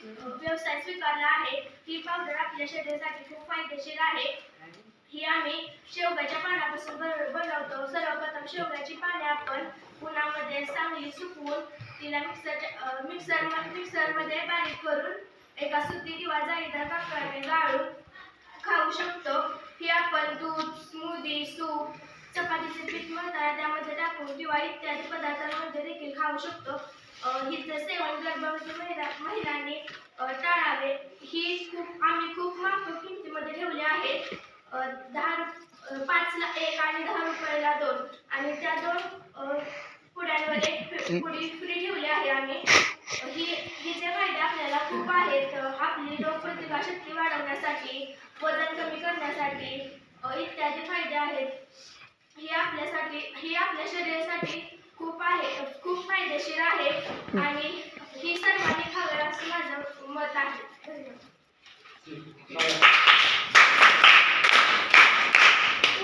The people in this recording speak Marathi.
व्यवसाय स्वीकारला आहे। ही पावडर आपल्या शरीरासाठी खूप फायदेशीर आहे। ही आम्ही शेवग्याच्या पानापासून बनवतो। सर्वप्रथम शेवग्याची पाने आपण उन्हामध्ये चांगली सुकवून तिला मिक्सरमध्ये बारीक करून एका सुती किंवा जाळीदार कापडाने गाळून खाऊ शकतो। ही आपण दूध, स्मूदी, सूप, चपातीचे पीठ मळताना त्यामध्ये टाकून किंवा इत्यादी पदार्थांमध्ये देखील खाऊ शकतो। हिचे सेवन गर्भवती महिलांनी टाळावे। आम्ही खूप माफक किमतीमध्ये ठेवले आहे। 5 ला 1 आणि 10 रुपयाला 2 आणि त्या 2 पुड्यांवर एक पुडी फ्री ठेवली आहे आम्ही। हिचे फायदे आपल्याला खूप आहेत। आपली रोगप्रतिकारशक्ती वाढवण्यासाठी, वजन कमी करण्यासाठी इत्यादी फायदे आहेत। ही आपल्या शरीरासाठी खूप फायदेशीर आहे आणि ही सर्वांनी खावी असं माझं मत आहे। धन्यवाद।